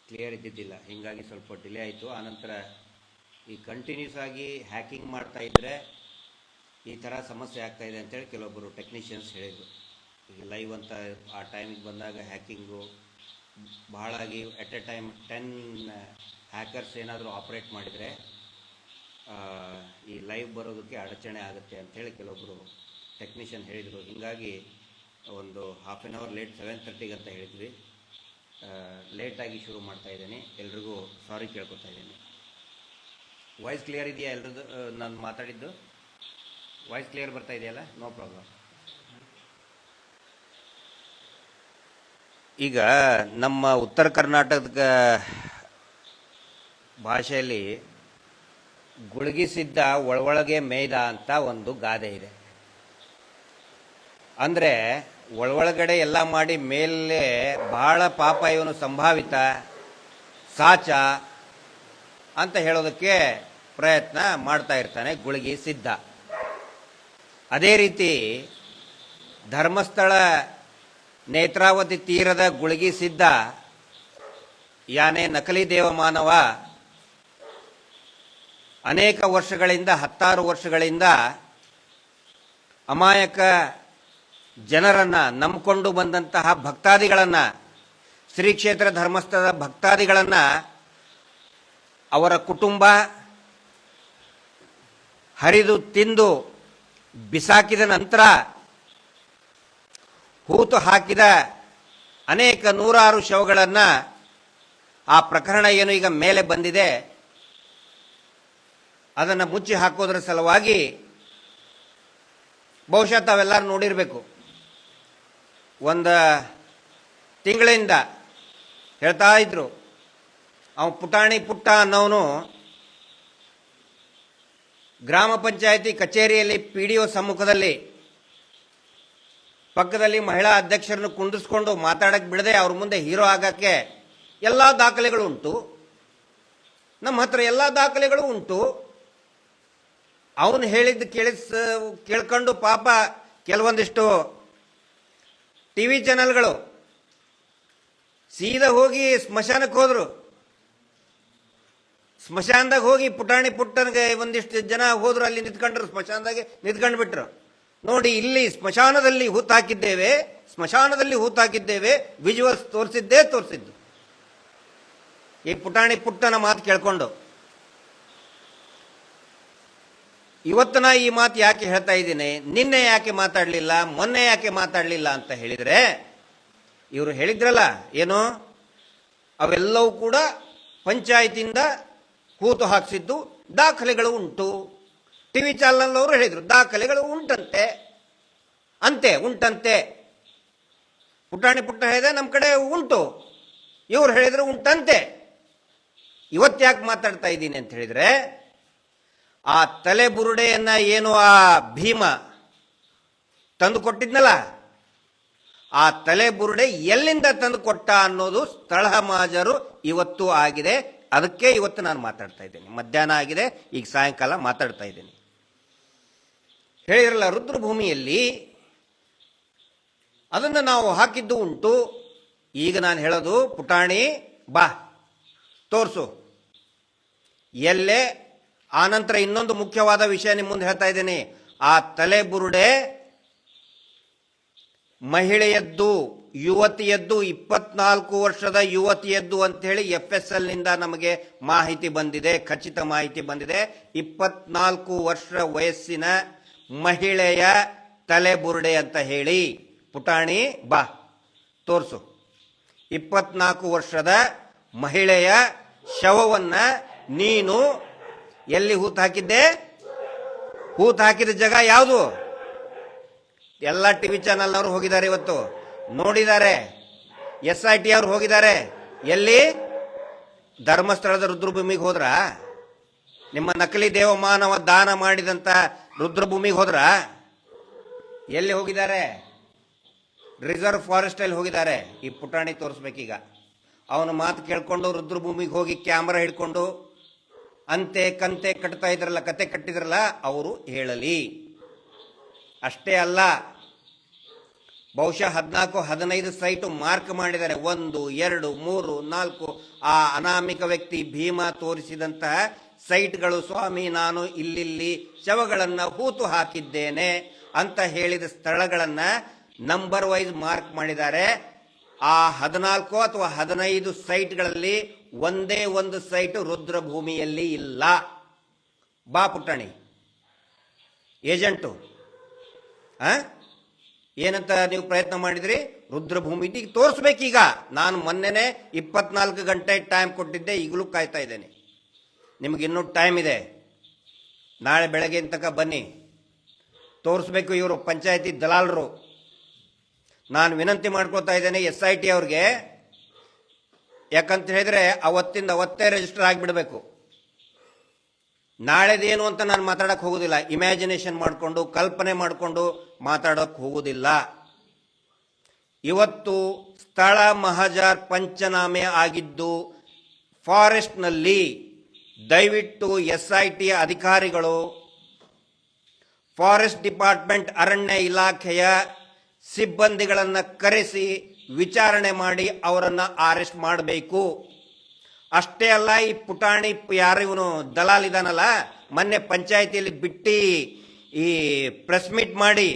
Clear ಇದ್ದಿದ್ದಿಲ್ಲ, ಹೀಗಾಗಿ ಸ್ವಲ್ಪ ಡಿಲೇ ಆಯಿತು. ಆನಂತರ ಈ ಕಂಟಿನ್ಯೂಸ್ ಆಗಿ ಹ್ಯಾಕಿಂಗ್ ಮಾಡ್ತಾ ಇದ್ದರೆ ಈ ಥರ ಸಮಸ್ಯೆ ಆಗ್ತಾಯಿದೆ ಅಂತೇಳಿ ಕೆಲವೊಬ್ಬರು ಟೆಕ್ನಿಷಿಯನ್ಸ್ ಹೇಳಿದರು. ಈಗ ಲೈವ್ ಅಂತ ಆ ಟೈಮಿಗೆ ಬಂದಾಗ hacking ಬಹಳಾಗಿ at a time 10 hackers ಏನಾದರೂ ಆಪ್ರೇಟ್ ಮಾಡಿದರೆ ಈ ಲೈವ್ ಬರೋದಕ್ಕೆ ಅಡಚಣೆ ಆಗುತ್ತೆ ಅಂಥೇಳಿ ಕೆಲವೊಬ್ಬರು ಟೆಕ್ನಿಷಿಯನ್ ಹೇಳಿದರು. ಹೀಗಾಗಿ ಒಂದು ಹಾಫ್ ಆನ್ ಅವರ್ ಲೇಟ್ 7:30 ಅಂತ ಹೇಳಿದ್ವಿ. ಲೇಟಾಗಿ ಶುರು ಮಾಡ್ತಾ ಇದ್ದೀನಿ. ಎಲ್ರಿಗೂ ಸಾರಿ ಕೇಳ್ಕೊತಾ ಇದ್ದೀನಿ. ವಾಯ್ಸ್ ಕ್ಲಿಯರ್ ಇದೆಯಾ ಎಲ್ರದ್ದು? ನಾನು ಮಾತಾಡಿದ್ದು ವಾಯ್ಸ್ ಕ್ಲಿಯರ್ ಬರ್ತಾ ಇದೆಯಲ್ಲ? No problem. ಈಗ ನಮ್ಮ ಉತ್ತರ ಕರ್ನಾಟಕದ ಭಾಷೆಯಲ್ಲಿ ಗುಳುಗಿಸಿದ್ದ ಒಳೊಳಗೆ ಮೇಯ್ದ ಅಂತ ಒಂದು ಗಾದೆ ಇದೆ. ಅಂದರೆ ಒಳಗಡೆ ಎಲ್ಲ ಮಾಡಿ ಮೇಲೆ ಬಹಳ ಪಾಪ ಇವನು ಸಂಭಾವಿತ ಸಾಚ ಅಂತ ಹೇಳೋದಕ್ಕೆ ಪ್ರಯತ್ನ ಮಾಡ್ತಾ ಇರ್ತಾನೆ ಗುಳಿಗಿ ಸಿದ್ಧ. ಅದೇ ರೀತಿ ಧರ್ಮಸ್ಥಳ ನೇತ್ರಾವತಿ ತೀರದ ಗುಳಿಗಿ ಸಿದ್ಧ ಯಾನೇ ನಕಲಿ ದೇವಮಾನವ ಅನೇಕ ವರ್ಷಗಳಿಂದ 10 ವರ್ಷಗಳಿಂದ ಅಮಾಯಕ ಜನರನ್ನು ನಂಬಿಕೊಂಡು ಬಂದಂತಹ ಭಕ್ತಾದಿಗಳನ್ನು, ಶ್ರೀ ಕ್ಷೇತ್ರ ಧರ್ಮಸ್ಥಳದ ಭಕ್ತಾದಿಗಳನ್ನು ಅವರ ಕುಟುಂಬ ಹರಿದು ತಿಂದು ಬಿಸಾಕಿದ ನಂತರ ಹೂತು ಹಾಕಿದ ಅನೇಕ 100 ಶವಗಳನ್ನು ಆ ಪ್ರಕರಣ ಏನು ಈಗ ಮೇಲೆ ಬಂದಿದೆ ಅದನ್ನು ಮುಚ್ಚಿ ಹಾಕೋದ್ರ ಸಲುವಾಗಿ ಬಹುಶಃ ತಾವೆಲ್ಲರೂ ನೋಡಿರಬೇಕು. ಒಂದು ತಿಂಗಳಿಂದ ಹೇಳ್ತಾ ಇದ್ರು, ಅವನು ಪುಟಾಣಿ ಪುಟ್ಟ ಅನ್ನೋನು ಗ್ರಾಮ ಪಂಚಾಯಿತಿ ಕಚೇರಿಯಲ್ಲಿ PDO ಸಮ್ಮುಖದಲ್ಲಿ ಪಕ್ಕದಲ್ಲಿ ಮಹಿಳಾ ಅಧ್ಯಕ್ಷರನ್ನು ಕುಂಡಿಸ್ಕೊಂಡು ಮಾತಾಡಕ್ಕೆ ಬಿಡದೆ ಅವ್ರ ಮುಂದೆ ಹೀರೋ ಆಗಕ್ಕೆ ಎಲ್ಲ ದಾಖಲೆಗಳು ಉಂಟು, ನಮ್ಮ ಹತ್ರ ಎಲ್ಲ ದಾಖಲೆಗಳು ಉಂಟು. ಅವನು ಹೇಳಿದ್ದು ಕೇಳ್ಕೊಂಡು ಪಾಪ ಕೆಲವೊಂದಿಷ್ಟು TV ಚಾನಲ್ಗಳು ಸೀದಾ ಹೋಗಿ ಸ್ಮಶಾನಕ್ಕೆ ಹೋದ್ರು. ಸ್ಮಶಾನದಾಗ ಹೋಗಿ ಪುಟಾಣಿ ಪುಟ್ಟನಿಗೆ ಒಂದಿಷ್ಟು ಜನ ಹೋದ್ರು, ಅಲ್ಲಿ ನಿಂತ್ಕೊಂಡ್ರು, ಸ್ಮಶಾನದಾಗೆ ನಿಂತ್ಕೊಂಡು ಬಿಟ್ರು. ನೋಡಿ, ಇಲ್ಲಿ ಸ್ಮಶಾನದಲ್ಲಿ ಹೂತಾಕಿದ್ದೇವೆ ವಿಜುವಲ್ಸ್ ತೋರಿಸಿದ್ದು ಈ ಪುಟಾಣಿ ಪುಟ್ಟನ ಮಾತು ಕೇಳ್ಕೊಂಡು. ಇವತ್ತು ನಾ ಈ ಮಾತು ಯಾಕೆ ಹೇಳ್ತಾ ಇದ್ದೀನಿ, ನಿನ್ನೆ ಯಾಕೆ ಮಾತಾಡಲಿಲ್ಲ, ಮೊನ್ನೆ ಯಾಕೆ ಮಾತಾಡಲಿಲ್ಲ ಅಂತ ಹೇಳಿದರೆ, ಇವರು ಹೇಳಿದ್ರಲ್ಲ ಏನು, ಅವೆಲ್ಲವೂ ಕೂಡ ಪಂಚಾಯತಿಯಿಂದ ಹೂತು ಹಾಕಿಸಿದ್ದು ದಾಖಲೆಗಳು ಉಂಟು. TV ಚಾನಲ್ ಅವರು ಹೇಳಿದರು ದಾಖಲೆಗಳು ಉಂಟಂತೆ. ಪುಟಾಣಿ ಪುಟ್ಟ ಹೇಳಿದೆ ನಮ್ಮ ಕಡೆ ಉಂಟು, ಇವ್ರು ಹೇಳಿದ್ರು ಉಂಟಂತೆ. ಇವತ್ತು ಯಾಕೆ ಮಾತಾಡ್ತಾ ಇದ್ದೀನಿ ಅಂತ ಹೇಳಿದ್ರೆ, ಆ ತಲೆ ಬುರುಡೆಯನ್ನ ಏನು ಆ ಭೀಮ ತಂದು ಕೊಟ್ಟಿದ್ನಲ್ಲ, ಆ ತಲೆ ಬುರುಡೆ ಎಲ್ಲಿಂದ ತಂದು ಕೊಟ್ಟ ಅನ್ನೋದು ಸ್ಥಳ ಮಾಜರು ಇವತ್ತು ಆಗಿದೆ. ಅದಕ್ಕೆ ಇವತ್ತು ನಾನು ಮಾತಾಡ್ತಾ ಇದ್ದೀನಿ. ಮಧ್ಯಾಹ್ನ ಆಗಿದೆ, ಈಗ ಸಾಯಂಕಾಲ ಮಾತಾಡ್ತಾ ಇದ್ದೀನಿ. ಹೇಳಿರಲ್ಲ, ರುದ್ರಭೂಮಿಯಲ್ಲಿ ಅದನ್ನು ನಾವು ಹಾಕಿದ್ದು ಉಂಟು. ಈಗ ನಾನು ಹೇಳೋದು, ಪುಟಾಣಿ ಬಾ ತೋರ್ಸು ಎಲ್ಲೇ. ಆನಂತರ ಇನ್ನೊಂದು ಮುಖ್ಯವಾದ ವಿಷಯ ನಿಮ್ಮ ಮುಂದೆ ಹೇಳ್ತಾ ಇದ್ದೀನಿ. ಆ ತಲೆ ಬುರುಡೆ ಮಹಿಳೆಯದ್ದು, ಯುವತಿಯದ್ದು, 24 ವರ್ಷದ ಯುವತಿಯದ್ದು ಅಂತ ಹೇಳಿ FSL ನಿಂದ ನಮಗೆ ಮಾಹಿತಿ ಬಂದಿದೆ, ಖಚಿತ ಮಾಹಿತಿ ಬಂದಿದೆ. 24 ವರ್ಷ ವಯಸ್ಸಿನ ಮಹಿಳೆಯ ತಲೆ ಬುರುಡೆ ಅಂತ ಹೇಳಿ. ಪುಟಾಣಿ ಬಾ ತೋರ್ಸು. 24 ವರ್ಷದ ಮಹಿಳೆಯ ಶವವನ್ನ ನೀನು ಎಲ್ಲಿ ಹೂತು ಹಾಕಿದ್ದೆ? ಹೂತು ಹಾಕಿದ ಜಾಗ ಯಾವುದು? ಎಲ್ಲ TV ಚಾನಲ್ನವರು ಹೋಗಿದ್ದಾರೆ, ಇವತ್ತು ನೋಡಿದ್ದಾರೆ. SIT ಅವರು ಹೋಗಿದ್ದಾರೆ. ಎಲ್ಲಿ? ಧರ್ಮಸ್ಥಳದ ರುದ್ರಭೂಮಿಗೆ ಹೋದ್ರ? ನಿಮ್ಮ ನಕಲಿ ದೇವಮಾನವ ದಾನ ಮಾಡಿದಂತ ರುದ್ರಭೂಮಿಗೆ ಹೋದ್ರ? ಎಲ್ಲಿ ಹೋಗಿದ್ದಾರೆ? ರಿಸರ್ವ್ ಫಾರೆಸ್ಟ್ ಅಲ್ಲಿ ಹೋಗಿದ್ದಾರೆ. ಈ ಪುಟಾಣಿ ತೋರಿಸ್ಬೇಕೀಗ. ಅವನ ಮಾತು ಕೇಳ್ಕೊಂಡು ರುದ್ರಭೂಮಿಗೆ ಹೋಗಿ ಕ್ಯಾಮರಾ ಹಿಡ್ಕೊಂಡು ಅಂತೆ ಕಂತೆ ಕಟ್ತಾ ಇದ್ರಲ್ಲ, ಕತೆ ಕಟ್ಟಿದ್ರಲ್ಲ, ಅವರು ಹೇಳಲಿ. ಅಷ್ಟೇ ಅಲ್ಲ, ಬಹುಶಃ 14-15 ಸೈಟು ಮಾರ್ಕ್ ಮಾಡಿದ್ದಾರೆ. 1, 2, 3, 4 ಆ ಅನಾಮಿಕ ವ್ಯಕ್ತಿ ಭೀಮಾ ತೋರಿಸಿದಂತಹ ಸೈಟ್ಗಳು. ಸ್ವಾಮಿ, ನಾನು ಇಲ್ಲಿ ಶವಗಳನ್ನು ಹೂತು ಹಾಕಿದ್ದೇನೆ ಅಂತ ಹೇಳಿದ ಸ್ಥಳಗಳನ್ನ ನಂಬರ್ ವೈಸ್ ಮಾರ್ಕ್ ಮಾಡಿದ್ದಾರೆ. ಆ 14 ಅಥವಾ 15 ಸೈಟ್ಗಳಲ್ಲಿ ಒಂದೇ ಒಂದು ಸೈಟ್ ರುದ್ರಭೂಮಿಯಲ್ಲಿ ಇಲ್ಲ. ಬಾ ಪುಟ್ಟಣಿ ಏಜೆಂಟು, ಏನಂತ ನೀವು ಪ್ರಯತ್ನ ಮಾಡಿದ್ರಿ? ರುದ್ರಭೂಮಿ ತೋರಿಸ್ಬೇಕೀಗ. ನಾನು ಮೊನ್ನೆನೆ 24 ಗಂಟೆ ಟೈಮ್ ಕೊಟ್ಟಿದ್ದೆ, ಈಗಲೂ ಕಾಯ್ತಾ ಇದ್ದೇನೆ. ನಿಮಗಿನ್ನೂ ಟೈಮ್ ಇದೆ, ನಾಳೆ ಬೆಳಗ್ಗೆ ತನಕ ಬನ್ನಿ, ತೋರಿಸ್ಬೇಕು. ಇವರು ಪಂಚಾಯತಿ ದಲಾಲರು. ನಾನು ವಿನಂತಿ ಮಾಡ್ಕೊತಾ ಇದ್ದೇನೆ SIT ಅವ್ರಿಗೆ, ಯಾಕಂತ ಹೇಳಿದ್ರೆ ಅವತ್ತಿಂದ ಅವತ್ತೇ ರಿಜಿಸ್ಟರ್ ಆಗಿಬಿಡಬೇಕು. ನಾಳೆದೇನು ಅಂತ ನಾನು ಮಾತಾಡಕ್ಕೆ ಹೋಗೋದಿಲ್ಲ. ಇಮ್ಯಾಜಿನೇಷನ್ ಮಾಡಿಕೊಂಡು ಕಲ್ಪನೆ ಮಾಡಿಕೊಂಡು ಮಾತಾಡೋಕೆ ಹೋಗೋದಿಲ್ಲ. ಇವತ್ತು ಸ್ಥಳ ಮಹಜಾರ್ ಪಂಚನಾಮೆ ಆಗಿದ್ದು ಫಾರೆಸ್ಟ್ನಲ್ಲಿ. ದಯವಿಟ್ಟು SIT ಅಧಿಕಾರಿಗಳು, ಫಾರೆಸ್ಟ್ ಡಿಪಾರ್ಟ್ಮೆಂಟ್ ಅರಣ್ಯ ಇಲಾಖೆಯ ಸಿಬ್ಬಂದಿಗಳನ್ನು ಕರೆಸಿ ವಿಚಾರಣೆ ಮಾಡಿ ಅವರನ್ನು ಅರೆಸ್ಟ್ ಮಾಡಬೇಕು. ಅಷ್ಟೇ ಅಲ್ಲ, ಈ ಪುಟಾಣಿ ಯಾರು ಇವನು ದಲಾಲ್ ಇದಾನಲ್ಲ, ಮೊನ್ನೆ ಪಂಚಾಯತಿಯಲ್ಲಿ ಬಿಟ್ಟು ಈ ಪ್ರೆಸ್ ಮೀಟ್ ಮಾಡಿ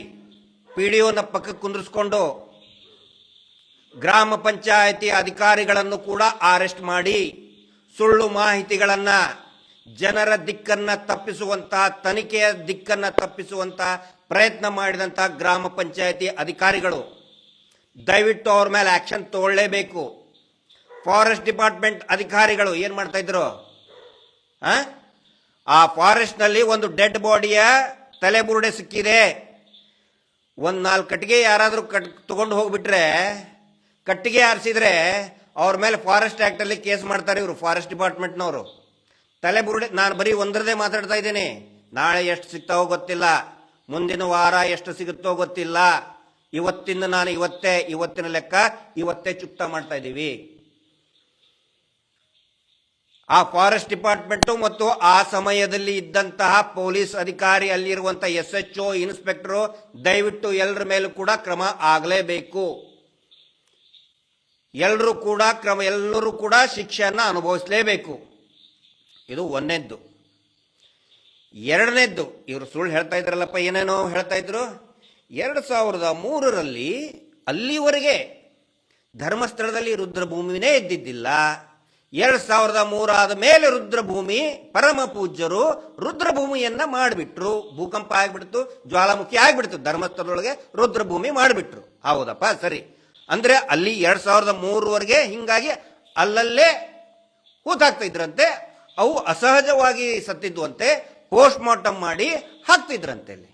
PDOನ ಪಕ್ಕಕ್ಕೆ ಕುಂದಿರಿಸ್ಕೊಂಡು ಗ್ರಾಮ ಪಂಚಾಯತಿ ಅಧಿಕಾರಿಗಳನ್ನು ಕೂಡ ಅರೆಸ್ಟ್ ಮಾಡಿ ಸುಳ್ಳು ಮಾಹಿತಿಗಳನ್ನು, ಜನರ ದಿಕ್ಕನ್ನ ತಪ್ಪಿಸುವಂತ, ತನಿಖೆಯ ದಿಕ್ಕನ್ನ ತಪ್ಪಿಸುವಂತ ಪ್ರಯತ್ನ ಮಾಡಿದಂತ ಗ್ರಾಮ ಪಂಚಾಯತಿ ಅಧಿಕಾರಿಗಳು. ದಯವಿಟ್ಟು ಅವ್ರ ಮೇಲೆ ಆಕ್ಷನ್ ತಗೊಳ್ಳೇಬೇಕು. ಫಾರೆಸ್ಟ್ ಡಿಪಾರ್ಟ್ಮೆಂಟ್ ಅಧಿಕಾರಿಗಳು ಏನ್ ಮಾಡ್ತಾ ಇದ್ರು? ಆ ಫಾರೆಸ್ಟ್ ನಲ್ಲಿ ಒಂದು ಡೆಡ್ ಬಾಡಿಯ ತಲೆಬುರುಡೆ ಸಿಕ್ಕಿದೆ. 1-4 ಕಟ್ಟಿಗೆ ಯಾರಾದ್ರೂ ತಗೊಂಡು ಹೋಗ್ಬಿಟ್ರೆ, ಕಟ್ಟಿಗೆ ಆರಿಸಿದ್ರೆ ಅವ್ರ ಮೇಲೆ ಫಾರೆಸ್ಟ್ ಆಕ್ಟ್ ಅಲ್ಲಿ ಕೇಸ್ ಮಾಡ್ತಾರೆ ಇವರು ಫಾರೆಸ್ಟ್ ಡಿಪಾರ್ಟ್ಮೆಂಟ್ನವರು. ತಲೆಬುರುಡೆ, ನಾನು ಬರೀ ಒಂದರದೇ ಮಾತಾಡ್ತಾ ಇದ್ದೇನೆ. ನಾಳೆ ಎಷ್ಟು ಸಿಗ್ತಾವೋ ಗೊತ್ತಿಲ್ಲ, ಮುಂದಿನ ವಾರ ಎಷ್ಟು ಸಿಗುತ್ತೋ ಗೊತ್ತಿಲ್ಲ. ಇವತ್ತಿಂದ ನಾನು ಇವತ್ತಿನ ಲೆಕ್ಕ ಇವತ್ತೇ ಚುಕ್ತಾ ಮಾಡ್ತಾ ಇದ್ದೀವಿ. ಆ ಫಾರೆಸ್ಟ್ ಡಿಪಾರ್ಟ್ಮೆಂಟು ಮತ್ತು ಆ ಸಮಯದಲ್ಲಿ ಇದ್ದಂತಹ ಪೊಲೀಸ್ ಅಧಿಕಾರಿ, ಅಲ್ಲಿರುವಂತಹ SHO, ಇನ್ಸ್ಪೆಕ್ಟರು, ದಯವಿಟ್ಟು ಎಲ್ಲರ ಮೇಲೂ ಕೂಡ ಕ್ರಮ ಆಗಲೇಬೇಕು. ಎಲ್ಲರೂ ಕೂಡ ಶಿಕ್ಷೆಯನ್ನು ಅನುಭವಿಸಲೇಬೇಕು. ಇದು ಒಂದನೇದ್ದು. ಎರಡನೇದ್ದು, ಇವರು ಸುಳ್ಳು ಹೇಳ್ತಾ ಇದ್ರಲ್ಲಪ್ಪ, ಏನೇನೋ ಹೇಳ್ತಾ ಇದ್ರು. 2003ರಲ್ಲಿ ಅಲ್ಲಿವರೆಗೆ ಧರ್ಮಸ್ಥಳದಲ್ಲಿ ರುದ್ರಭೂಮಿನೇ ಇದ್ದಿದ್ದಿಲ್ಲ. 2003 ಆದ ಮೇಲೆ ರುದ್ರಭೂಮಿ, ಪರಮ ಪೂಜ್ಯರು ರುದ್ರಭೂಮಿಯನ್ನ ಮಾಡಿಬಿಟ್ರು. ಭೂಕಂಪ ಆಗ್ಬಿಡ್ತು, ಜ್ವಾಲಾಮುಖಿ ಆಗ್ಬಿಡ್ತು, ಧರ್ಮಸ್ಥಳದೊಳಗೆ ರುದ್ರಭೂಮಿ ಮಾಡಿಬಿಟ್ರು. ಹೌದಪ್ಪ, ಸರಿ. ಅಂದ್ರೆ ಅಲ್ಲಿ 2003ವರೆಗೆ ಹಿಂಗಾಗಿ ಅಲ್ಲಲ್ಲೇ ಹೂತಾಕ್ತಾ ಇದ್ರಂತೆ. ಅವು ಅಸಹಜವಾಗಿ ಸತ್ತಿದ್ವಂತೆ, ಪೋಸ್ಟ್ ಮಾರ್ಟಮ್ ಮಾಡಿ ಹಾಕ್ತಿದ್ರಂತೆ. ಅಲ್ಲಿ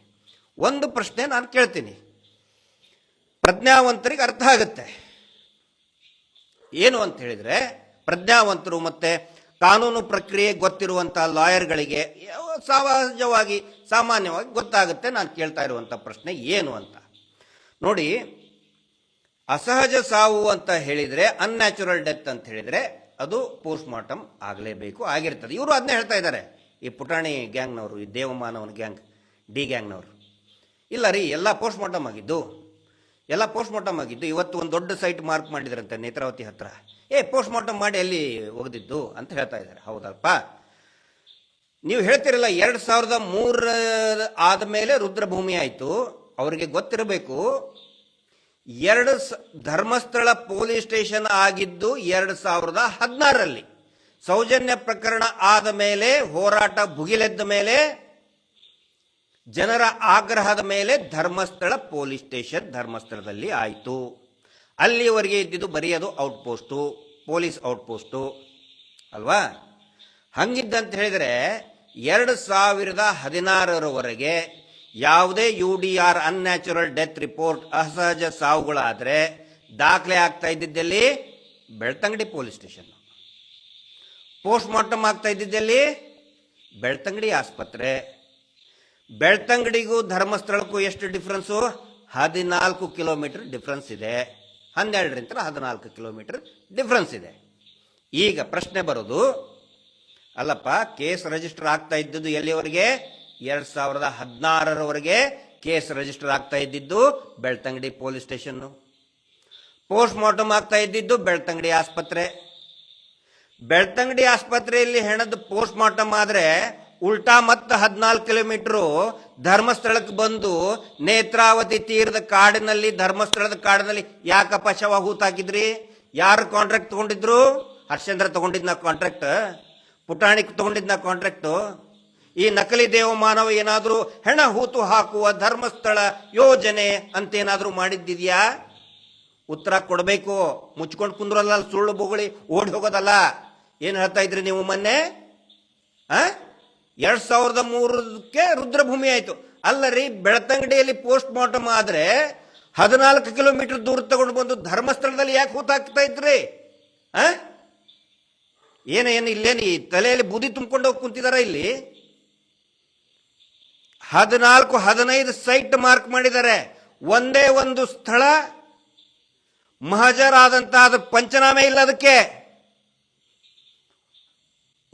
ಒಂದು ಪ್ರಶ್ನೆ ನಾನು ಕೇಳ್ತೀನಿ, ಪ್ರಜ್ಞಾವಂತರಿಗೆ ಅರ್ಥ ಆಗುತ್ತೆ. ಏನು ಅಂತ ಹೇಳಿದ್ರೆ, ಪ್ರಜ್ಞಾವಂತರು ಮತ್ತೆ ಕಾನೂನು ಪ್ರಕ್ರಿಯೆ ಗೊತ್ತಿರುವಂತಹ ಲಾಯರ್ಗಳಿಗೆ ಸಾಮಾನ್ಯವಾಗಿ ಗೊತ್ತಾಗುತ್ತೆ. ನಾನು ಕೇಳ್ತಾ ಇರುವಂತ ಪ್ರಶ್ನೆ ಏನು ಅಂತ ನೋಡಿ. ಅಸಹಜ ಸಾವು ಅಂತ ಹೇಳಿದ್ರೆ, ಅನ್ಯಾಚುರಲ್ ಡೆತ್ ಅಂತ ಹೇಳಿದ್ರೆ ಅದು ಪೋಸ್ಟ್ ಮಾರ್ಟಮ್ ಆಗಲೇಬೇಕು, ಆಗಿರ್ತದೆ. ಇವರು ಅದನ್ನೇ ಹೇಳ್ತಾ ಇದ್ದಾರೆ, ಈ ಪುಟಾಣಿ ಗ್ಯಾಂಗ್ನವರು, ಈ ದೇವಮಾನವನ ಗ್ಯಾಂಗ್, ಡಿ ಗ್ಯಾಂಗ್ನವರು. ಇಲ್ಲ ರೀ, ಎಲ್ಲ ಪೋಸ್ಟ್ ಮಾರ್ಟಮ್ ಆಗಿದ್ದು. ಇವತ್ತು ಒಂದು ದೊಡ್ಡ ಸೈಟ್ ಮಾರ್ಕ್ ಮಾಡಿದ್ರಂತೆ ನೇತ್ರಾವತಿ ಹತ್ರ. ಪೋಸ್ಟ್ ಮಾರ್ಟಮ್ ಮಾಡಿ ಅಲ್ಲಿ ಒಗೆದಿದ್ದು ಅಂತ ಹೇಳ್ತಾ ಇದ್ದಾರೆ. ಹೌದಲ್ಪ, ನೀವು ಹೇಳ್ತಿರಲ್ಲ 2003 ಆದಮೇಲೆ ರುದ್ರಭೂಮಿ ಆಯಿತು. ಅವರಿಗೆ ಗೊತ್ತಿರಬೇಕು, ಧರ್ಮಸ್ಥಳ ಪೊಲೀಸ್ ಸ್ಟೇಷನ್ ಆಗಿದ್ದು 2016ರಲ್ಲಿ. ಸೌಜನ್ಯ ಪ್ರಕರಣ ಆದ ಮೇಲೆ, ಹೋರಾಟ ಭುಗಿಲೆದ್ದ ಮೇಲೆ, ಜನರ ಆಗ್ರಹದ ಮೇಲೆ ಧರ್ಮಸ್ಥಳ ಪೊಲೀಸ್ ಸ್ಟೇಷನ್ ಧರ್ಮಸ್ಥಳದಲ್ಲಿ ಆಯಿತು. ಅಲ್ಲಿವರೆಗೆ ಇದ್ದಿದ್ದು ಬರೀ ಅದು ಔಟ್ಪೋಸ್ಟು, ಪೊಲೀಸ್ ಔಟ್ಪೋಸ್ಟು ಅಲ್ವಾ? ಹಂಗಿದ್ದಂತ ಹೇಳಿದ್ರೆ 2016ರವರೆಗೆ ಯಾವುದೇ UDR, ಅನ್ಯಾಚುರಲ್ ಡೆತ್ ರಿಪೋರ್ಟ್, ಅಸಹಜ ಸಾವುಗಳಾದರೆ ದಾಖಲೆ ಆಗ್ತಾ ಇದ್ದಿದ್ದಲ್ಲಿ Belthangady police station, post mortem ಆಗ್ತಾ ಇದ್ದಿದ್ದಲ್ಲಿ ಬೆಳ್ತಂಗಡಿ ಆಸ್ಪತ್ರೆ. ಬೆಳ್ತಂಗಡಿಗೂ ಧರ್ಮಸ್ಥಳಕ್ಕೂ ಎಷ್ಟು ಡಿಫ್ರೆನ್ಸು? 14 ಕಿಲೋಮೀಟರ್ ಡಿಫ್ರೆನ್ಸ್ ಇದೆ. 12ರಿಂದ 14 ಕಿಲೋಮೀಟರ್ ಡಿಫ್ರೆನ್ಸ್ ಇದೆ. ಈಗ ಪ್ರಶ್ನೆ ಬರೋದು, ಅಲ್ಲಪ್ಪ, ಕೇಸ್ ರಿಜಿಸ್ಟರ್ ಆಗ್ತಾ ಇದ್ದದ್ದು ಎಲ್ಲಿವರೆಗೆ? 2016ರವರೆಗೆ. ಕೇಸ್ ರಿಜಿಸ್ಟರ್ ಆಗ್ತಾ ಇದ್ದಿದ್ದು Belthangady police station, post mortem ಆಗ್ತಾ ಇದ್ದಿದ್ದು ಬೆಳ್ತಂಗಡಿ ಆಸ್ಪತ್ರೆ. ಬೆಳ್ತಂಗಡಿ ಆಸ್ಪತ್ರೆಯಲ್ಲಿ ಹೆಣದ ಪೋಸ್ಟ್ ಮಾರ್ಟಮ್ ಆದ್ರೆ ಉಲ್ಟಾ ಮತ್ತೆ 14 ಕಿಲೋಮೀಟರ್ ಧರ್ಮಸ್ಥಳಕ್ಕೆ ಬಂದು ನೇತ್ರಾವತಿ ತೀರದ ಕಾಡಿನಲ್ಲಿ, ಧರ್ಮಸ್ಥಳದ ಕಾಡಿನಲ್ಲಿ ಯಾಕಪ್ಪ ಶವ ಹೂತಾಕಿದ್ರಿ? ಯಾರು ಕಾಂಟ್ರಾಕ್ಟ್ ತಗೊಂಡಿದ್ರು? ಹರ್ಷೇಂದ್ರ ತಗೊಂಡಿದ್ನ ಕಾಂಟ್ರಾಕ್ಟ್, ಪುಟಾಣಿ ತಗೊಂಡಿದ್ನ ಕಾಂಟ್ರಾಕ್ಟ್. ಈ ನಕಲಿ ದೇವಮಾನವ ಏನಾದ್ರೂ ಹೆಣ ಹೂತು ಹಾಕುವ ಧರ್ಮಸ್ಥಳ ಯೋಜನೆ ಅಂತೇನಾದ್ರೂ ಮಾಡಿದ್ದಿದ್ಯಾ? ಉತ್ತರ ಕೊಡಬೇಕು. ಮುಚ್ಕೊಂಡು ಕುಂದ್ರಲ್ಲ, ಸುಳ್ಳು ಬೊಗಳಿ ಓಡಿ ಹೋಗೋದಲ್ಲ. ಏನ್ ಹೇಳ್ತಾ ಇದ್ರಿ ನೀವು ಮೊನ್ನೆ? 2003ಕ್ಕೆ ರುದ್ರಭೂಮಿ ಆಯ್ತು. ಅಲ್ಲರಿ, ಬೆಳ್ತಂಗಡಿಯಲ್ಲಿ ಪೋಸ್ಟ್ ಮಾರ್ಟಮ್ ಆದ್ರೆ 14 ಕಿಲೋಮೀಟರ್ ದೂರ ತಗೊಂಡು ಬಂದು ಧರ್ಮಸ್ಥಳದಲ್ಲಿ ಯಾಕೆ ಹೂತಾಕ್ತಾ ಇದ್ರಿ? ಏನೇನು ಇಲ್ಲೇನು ಈ ತಲೆಯಲ್ಲಿ ಬೂದಿ ತುಂಬಿಕೊಂಡು ಹೋಗಿ ಕುಂತಿದಾರ? ಇಲ್ಲಿ 14-15 ಸೈಟ್ ಮಾರ್ಕ್ ಮಾಡಿದ್ದಾರೆ. ಒಂದೇ ಒಂದು ಸ್ಥಳ ಮಹಜರಾದಂತಹ ಅದು ಪಂಚನಾಮೆ ಇಲ್ಲ ಅದಕ್ಕೆ.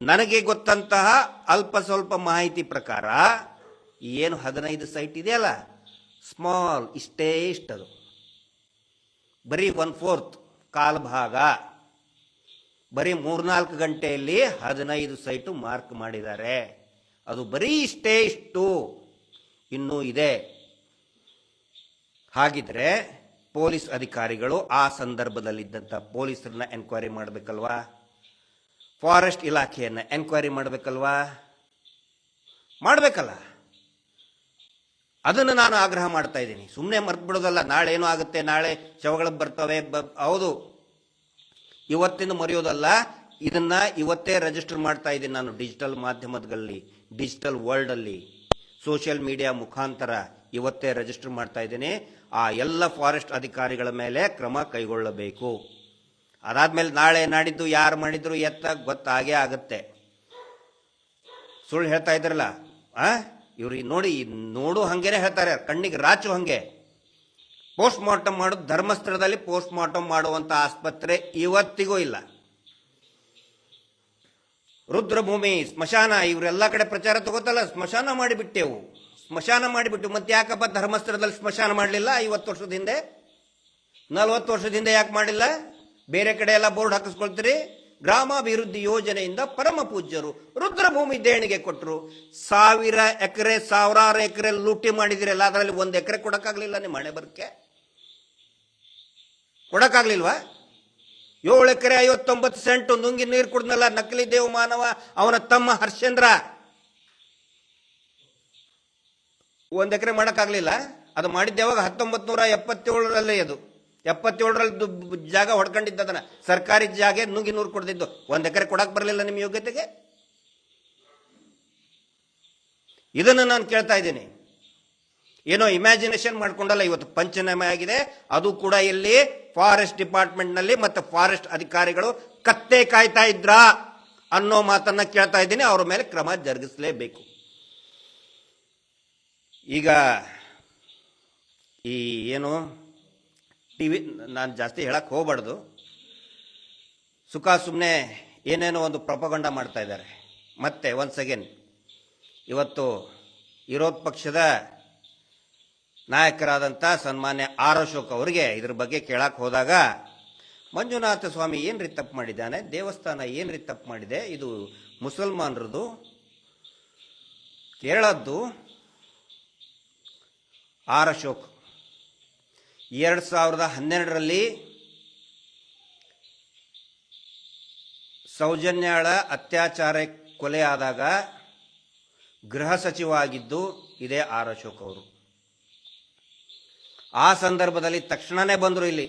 ನನಗೆ ಗೊತ್ತಂತಹ ಅಲ್ಪ ಸ್ವಲ್ಪ ಮಾಹಿತಿ ಪ್ರಕಾರ ಏನು 15 ಸೈಟ್ ಇದೆಯಲ್ಲ, ಸ್ಮಾಲ್, ಇಷ್ಟೇ ಇಷ್ಟದು, ಬರೀ 1/4 ಕಾಲ್ ಭಾಗ, ಬರೀ 3-4 ಗಂಟೆಯಲ್ಲಿ 15 ಸೈಟು ಮಾರ್ಕ್ ಮಾಡಿದ್ದಾರೆ. ಅದು ಬರೀ ಇಷ್ಟೇ ಇಷ್ಟು, ಇನ್ನೂ ಇದೆ. ಹಾಗಿದ್ರೆ ಪೊಲೀಸ್ ಅಧಿಕಾರಿಗಳು ಆ ಸಂದರ್ಭದಲ್ಲಿದ್ದಂಥ ಪೊಲೀಸರನ್ನ ಎನ್ಕ್ವೈರಿ ಮಾಡಬೇಕಲ್ವಾ? ಫಾರೆಸ್ಟ್ ಇಲಾಖೆಯನ್ನ ಎನ್ಕ್ವೈರಿ ಮಾಡಬೇಕಲ್ವಾ? ಮಾಡಬೇಕಲ್ಲ. ಅದನ್ನು ನಾನು ಆಗ್ರಹ ಮಾಡ್ತಾ ಇದ್ದೀನಿ. ಸುಮ್ಮನೆ ಮರ್ತು ಬಿಡೋದಲ್ಲ. ನಾಳೆ ಏನೋ ಆಗುತ್ತೆ, ನಾಳೆ ಶವಗಳು ಬರ್ತವೆ, ಹೌದು, ಇವತ್ತಿನ ಮರೆಯೋದಲ್ಲ. ಇದನ್ನ ಇವತ್ತೇ ರಿಜಿಸ್ಟರ್ ಮಾಡ್ತಾ ಇದ್ದೀನಿ ನಾನು ಡಿಜಿಟಲ್ ಮಾಧ್ಯಮದಲ್ಲಿ, ಡಿಜಿಟಲ್ ವರ್ಲ್ಡ್ ಅಲ್ಲಿ, ಸೋಷಿಯಲ್ ಮೀಡಿಯಾ ಮುಖಾಂತರ ಇವತ್ತೇ ರಿಜಿಸ್ಟರ್ ಮಾಡ್ತಾ ಇದ್ದೀನಿ. ಆ ಎಲ್ಲ ಫಾರೆಸ್ಟ್ ಅಧಿಕಾರಿಗಳ ಮೇಲೆ ಕ್ರಮ ಕೈಗೊಳ್ಳಬೇಕು. ಅದಾದ್ಮೇಲೆ ನಾಳೆ ನಾಡಿದ್ದು ಯಾರು ಮಾಡಿದ್ರು ಎತ್ತ ಗೊತ್ತಾಗೇ ಆಗುತ್ತೆ. ಸುಳ್ಳು ಹೇಳ್ತಾ ಇದ್ರಲ್ಲ, ಇವ್ರು ನೋಡಿ ನೋಡು ಹಂಗೇನೆ ಹೇಳ್ತಾರೆ, ಕಣ್ಣಿಗೆ ರಾಚು ಹಂಗೆ. ಪೋಸ್ಟ್ ಮಾರ್ಟಮ್ ಮಾಡೋದು ಧರ್ಮಸ್ಥಳದಲ್ಲಿ ಪೋಸ್ಟ್ ಮಾರ್ಟಮ್ ಮಾಡುವಂತ ಆಸ್ಪತ್ರೆ ಇವತ್ತಿಗೂ ಇಲ್ಲ. ರುದ್ರಭೂಮಿ, ಸ್ಮಶಾನ, ಇವರೆಲ್ಲ ಕಡೆ ಪ್ರಚಾರ ತಗೋತಲ್ಲ, ಸ್ಮಶಾನ ಮಾಡಿಬಿಟ್ಟೆವು, ಸ್ಮಶಾನ ಮಾಡಿಬಿಟ್ಟು. ಮತ್ತೆ ಯಾಕಪ್ಪ ಧರ್ಮಸ್ಥಳದಲ್ಲಿ ಸ್ಮಶಾನ ಮಾಡಲಿಲ್ಲ? 50 ವರ್ಷದ ಹಿಂದೆ, 40 ವರ್ಷದ ಹಿಂದೆ ಯಾಕೆ ಮಾಡಿಲ್ಲ? ಬೇರೆ ಕಡೆ ಎಲ್ಲ ಬೋರ್ಡ್ ಹಾಕಿಸ್ಕೊಳ್ತೀರಿ. ಗ್ರಾಮಾಭಿವೃದ್ಧಿ ಯೋಜನೆಯಿಂದ ಪರಮ ಪೂಜ್ಯರು ರುದ್ರಭೂಮಿ ದೇಣಿಗೆ ಕೊಟ್ಟರು. 1000 ಎಕರೆ, 1000 ಎಕರೆ ಲೂಟಿ ಮಾಡಿದಿರಲ್ಲ, ಅದರಲ್ಲಿ 1 ಎಕರೆ ಕೊಡಕ್ಕಾಗ್ಲಿಲ್ಲ. ನಿಮ್ಮ ಮನೆ ಬರಕ್ಕೆ ಕೊಡಕ್ಕಾಗ್ಲಿಲ್ವಾ? 7 ಎಕರೆ 59 ಸೆಂಟ್ ನುಂಗಿ ನೀರು ಕುಡ್ದಲ್ಲ ನಕಲಿ ದೇವಮಾನವ, ಅವನ ತಮ್ಮ ಹರ್ಷೇಂದ್ರ. 1 ಎಕರೆ ಮಾಡಕ್ಕಾಗ್ಲಿಲ್ಲ. ಅದು ಮಾಡಿದ್ದೆ ಯಾವಾಗ? 1977ರಲ್ಲಿ. ಅದು 77ರಲ್ಲಿ ಜಾಗ ಹೊಡ್ಕೊಂಡಿದ್ದದನ್ನ, ಸರ್ಕಾರಿ ಜಾಗ ನುಂಗಿ ನೂರು ಕೊಡ್ದಿದ್ದು. 1 ಎಕರೆ ಕೊಡಕ್ ಬರಲಿಲ್ಲ ನಿಮ್ಮ ಯೋಗ್ಯತೆಗೆ? ಇದನ್ನು ನಾನು ಕೇಳ್ತಾ ಇದ್ದೀನಿ. ಏನೋ ಇಮ್ಯಾಜಿನೇಷನ್ ಮಾಡ್ಕೊಂಡಲ್ಲ. ಇವತ್ತು ಪಂಚನಾಮೆ ಆಗಿದೆ, ಅದು ಕೂಡ ಇಲ್ಲಿ ಫಾರೆಸ್ಟ್ ಡಿಪಾರ್ಟ್ಮೆಂಟ್ ನಲ್ಲಿ ಮತ್ತೆ ಫಾರೆಸ್ಟ್ ಅಧಿಕಾರಿಗಳು ಕತ್ತೆ ಕಾಯ್ತಾ ಇದ್ರಾ ಅನ್ನೋ ಮಾತನ್ನ ಕೇಳ್ತಾ ಇದ್ದೀನಿ. ಅವರ ಮೇಲೆ ಕ್ರಮ ಜರುಗಿಸಲೇಬೇಕು. ಈಗ ಈ ಏನು ಟಿವಿ, ನಾನು ಜಾಸ್ತಿ ಹೇಳಕ್ ಹೋಗ್ಬಾರ್ದು, ಸುಖ ಸುಮ್ಮನೆ ಏನೇನೋ ಒಂದು ಪ್ರಪಗಂಡ ಮಾಡ್ತಾ ಇದ್ದಾರೆ. ಮತ್ತೆ ಒನ್ಸ್ ಅಗೇನ್ ಇವತ್ತು ವಿರೋಧ ಪಕ್ಷದ ನಾಯಕರಾದಂಥ ಸನ್ಮಾನ್ಯ ಆರ್ ಅಶೋಕ್ ಅವರಿಗೆ ಇದ್ರ ಬಗ್ಗೆ ಕೇಳಕ್ ಹೋದಾಗ, ಮಂಜುನಾಥ ಸ್ವಾಮಿ ಏನ್ರಿ ತಪ್ಪು ಮಾಡಿದ್ದಾನೆ, ದೇವಸ್ಥಾನ ಏನ್ರಿ ತಪ್ಪು ಮಾಡಿದೆ, ಇದು ಮುಸಲ್ಮಾನರದು, ಕೇರಳದ್ದು. ಆರ್ ಅಶೋಕ್ 2012ರಲ್ಲಿ ಸೌಜನ್ಯಾಳ ಅತ್ಯಾಚಾರ ಕೊಲೆ ಆದಾಗ ಗೃಹ ಸಚಿವ ಆಗಿದ್ದು ಇದೇ ಆರ್ ಅಶೋಕ್ ಅವರು. ಆ ಸಂದರ್ಭದಲ್ಲಿ ತಕ್ಷಣನೇ ಬಂದರು ಇಲ್ಲಿ.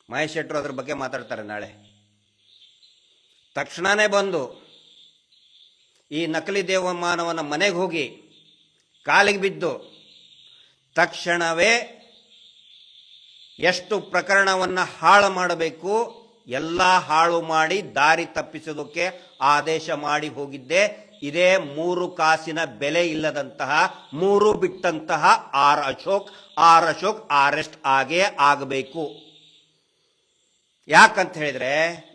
ಮಹೇಶ್ ಶೆಟ್ಟರು ಅದ್ರ ಬಗ್ಗೆ ಮಾತಾಡ್ತಾರೆ ನಾಳೆ. ತಕ್ಷಣನೇ ಬಂದು ಈ ನಕಲಿ ದೇವಮಾನವನ ಮನೆಗೆ ಹೋಗಿ ಕಾಲಿಗೆ ಬಿದ್ದು ತಕ್ಷಣವೇ ಎಷ್ಟು ಪ್ರಕರಣವನ್ನು ಹಾಳು ಮಾಡಬೇಕು ಎಲ್ಲ ಹಾಳು ಮಾಡಿ ದಾರಿ ತಪ್ಪಿಸೋದಕ್ಕೆ ಆದೇಶ ಮಾಡಿ ಹೋಗಿದ್ದೆ. ಇದೇ 3 ಕಾಸಿನ ಬೆಲೆ ಇಲ್ಲದಂತಹ 3 ಬಿಟ್ಟಂತಹ ಆರ್ ಅಶೋಕ್ ಅರೆಸ್ಟ್ ಆಗೇ ಆಗಬೇಕು. ಯಾಕಂತ ಹೇಳಿದ್ರೆ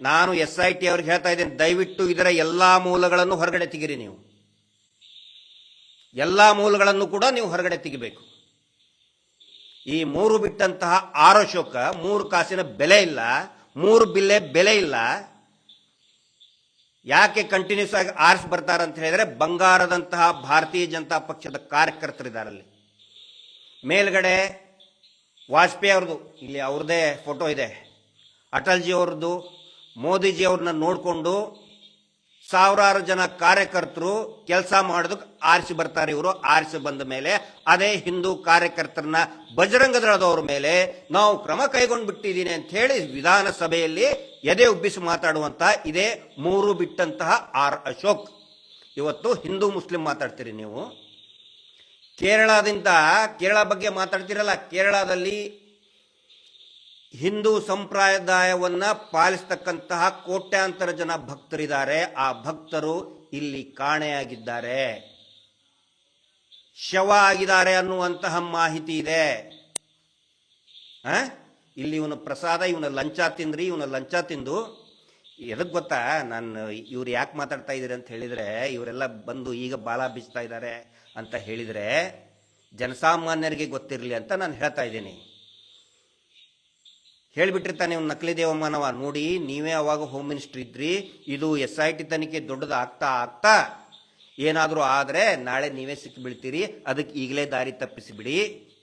ನಾನು SIT ಅವ್ರಿಗೆ ಹೇಳ್ತಾ ಇದ್ದೇನೆ, ದಯವಿಟ್ಟು ಇದರ ಎಲ್ಲಾ ಮೂಲಗಳನ್ನು ಹೊರಗಡೆ ತೆಗಿರಿ. ನೀವು ಎಲ್ಲಾ ಮೂಲಗಳನ್ನು ಕೂಡ ನೀವು ಹೊರಗಡೆ ತೆಗಿಬೇಕು. ಈ ಮೂರು ಬಿಟ್ಟಂತಹ ಆರ್ ಅಶೋಕ 3 ಕಾಸಿನ ಬೆಲೆ ಇಲ್ಲ, 3 ಬಿಲ್ಲೆ ಬೆಲೆ ಇಲ್ಲ. ಯಾಕೆ ಕಂಟಿನ್ಯೂಸ್ ಆಗಿ ಆರ್ಸ್ ಬರ್ತಾರೆ ಅಂತ ಹೇಳಿದ್ರೆ, ಬಂಗಾರದಂತಹ ಭಾರತೀಯ ಜನತಾ ಪಕ್ಷದ ಕಾರ್ಯಕರ್ತರಿದ್ದಾರಲ್ಲಿ. ಮೇಲ್ಗಡೆ ವಾಜಪೇಯಿ ಅವ್ರದ್ದು, ಇಲ್ಲಿ ಅವ್ರದ್ದೇ ಫೋಟೋ ಇದೆ, ಅಟಲ್ಜಿ ಅವ್ರದ್ದು, ಮೋದಿಜಿ ಅವ್ರನ್ನ ನೋಡಿಕೊಂಡು ಸಾವಿರಾರು ಜನ ಕಾರ್ಯಕರ್ತರು ಕೆಲಸ ಮಾಡೋದಕ್ಕೆ ಆರಿಸಿ ಬರ್ತಾರೆ. ಇವರು ಆರಿಸಿ ಬಂದ ಮೇಲೆ ಅದೇ ಹಿಂದೂ ಕಾರ್ಯಕರ್ತರನ್ನ ಬಜರಂಗ ದಳದವ್ರ ಮೇಲೆ ನಾವು ಕ್ರಮ ಕೈಗೊಂಡು ಬಿಟ್ಟಿದ್ದೀನಿ ಅಂತ ಹೇಳಿ ವಿಧಾನಸಭೆಯಲ್ಲಿ ಎದೆ ಉಬ್ಬಿಸಿ ಮಾತಾಡುವಂತ ಇದೇ 3 ಬಿಟ್ಟಂತಹ ಆರ್ ಅಶೋಕ್. ಇವತ್ತು ಹಿಂದೂ ಮುಸ್ಲಿಂ ಮಾತಾಡ್ತೀರಿ ನೀವು. ಕೇರಳ ಬಗ್ಗೆ ಮಾತಾಡ್ತಿರಲ್ಲ, ಕೇರಳದಲ್ಲಿ ಹಿಂದೂ ಸಂಪ್ರದಾಯವನ್ನ ಪಾಲಿಸ್ತಕ್ಕಂತಹ ಕೋಟ್ಯಾಂತರ ಜನ ಭಕ್ತರಿದ್ದಾರೆ. ಆ ಭಕ್ತರು ಇಲ್ಲಿ ಕಾಣೆಯಾಗಿದ್ದಾರೆ, ಶವ ಆಗಿದ್ದಾರೆ ಅನ್ನುವಂತಹ ಮಾಹಿತಿ ಇದೆ. ಇಲ್ಲಿ ಇವನ ಪ್ರಸಾದ, ಇವನ ಲಂಚ ತಿಂದ್ರಿ, ಇವನ ಲಂಚ ತಿಂದು ಎದಕ್ ಗೊತ್ತಾ, ನಾನು ಇವ್ರು ಯಾಕೆ ಮಾತಾಡ್ತಾ ಇದ್ದೀರಿ ಅಂತ ಹೇಳಿದ್ರೆ, ಇವರೆಲ್ಲ ಬಂದು ಈಗ ಬಾಲ ಬೀಸ್ತಾ ಇದ್ದಾರೆ ಅಂತ ಹೇಳಿದ್ರೆ ಜನಸಾಮಾನ್ಯರಿಗೆ ಗೊತ್ತಿರಲಿ ಅಂತ ನಾನು ಹೇಳ್ತಾ ಇದ್ದೀನಿ. ಹೇಳಿಬಿಟ್ಟಿರ್ತಾನೆ ಇವ್ನು ನಕಲಿ ದೇವಮಾನವ. ನೋಡಿ, ನೀವೇ ಅವಾಗ ಹೋಮ್ ಮಿನಿಸ್ಟರ್ ಇದ್ರಿ, ಇದು SIT ತನಿಖೆ ದೊಡ್ಡದು ಆಗ್ತಾ ಏನಾದರೂ ಆದರೆ ನಾಳೆ ನೀವೇ ಸಿಕ್ಕಿ ಬೀಳ್ತೀರಿ, ಅದಕ್ಕೆ ಈಗಲೇ ದಾರಿ ತಪ್ಪಿಸಿಬಿಡಿ.